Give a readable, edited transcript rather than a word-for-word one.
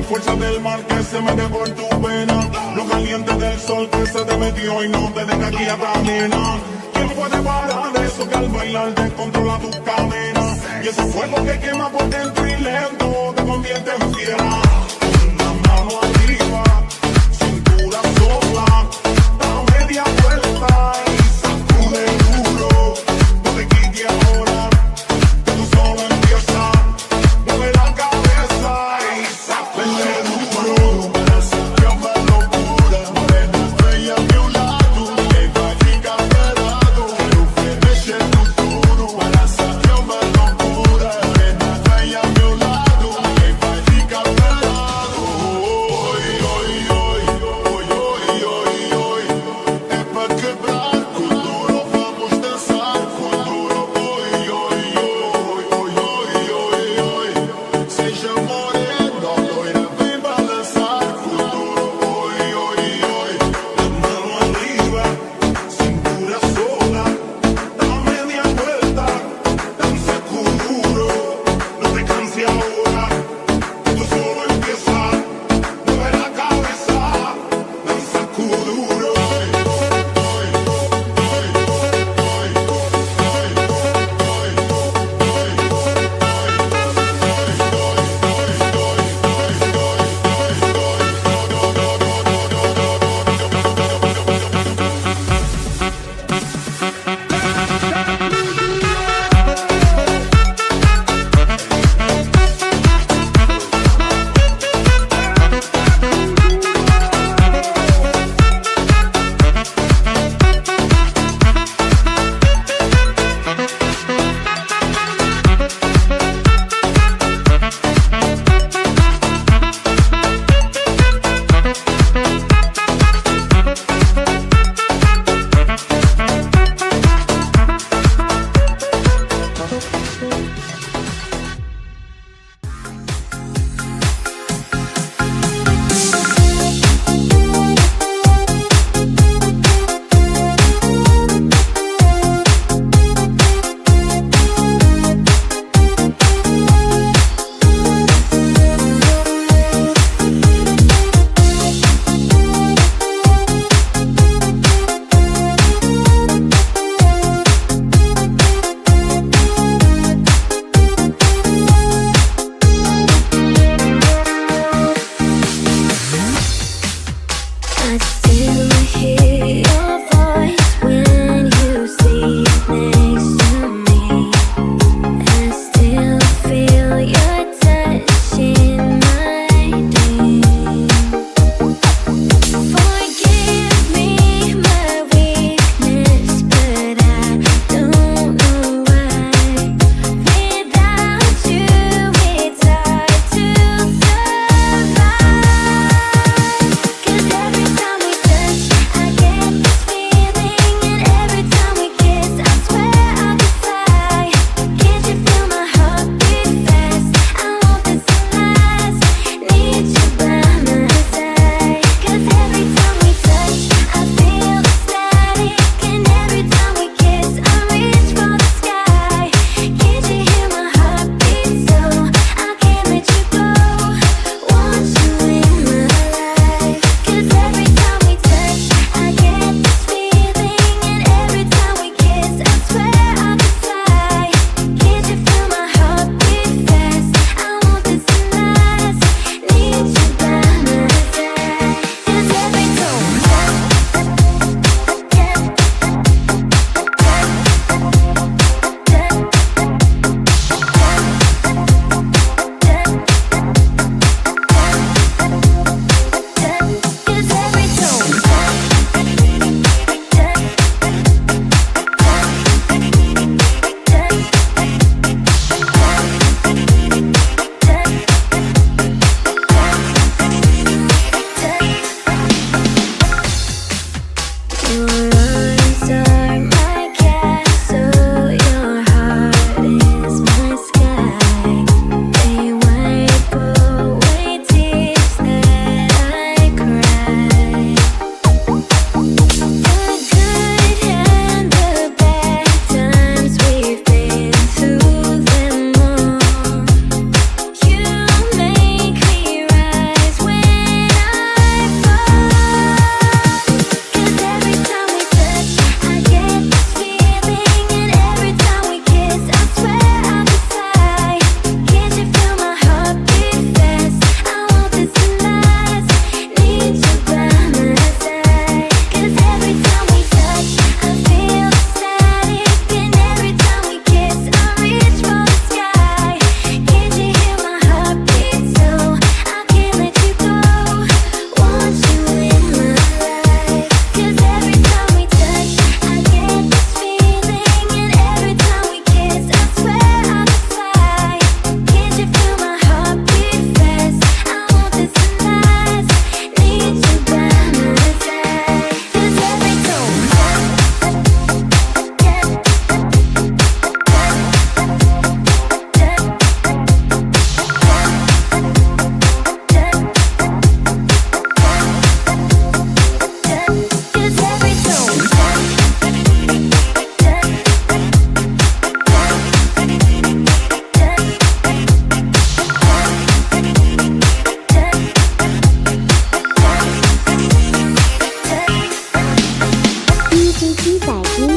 fuerza del mar que se mete por tu vena, lo caliente del sol que se te metió y no te deja aquí a caminar. ¿Quién puede parar eso que al bailar descontrola tus cadenas? Y ese fuego que quema por dentro y lento te convierte en fiera. Una mano arriba, cintura sola, da media vuelta y sacude duro. No te quites ahora, que tú solo empiezas. Mueve la cabeza y sacude duro. Para sacarme locura, morena bella a mi lado, que va a ficar pelado. Quiero finish el futuro. Para sacarme locura, morena bella a mi lado, que va a ficar pelado. Oy, oy, oy, oy, oy, oy. GT 仔音。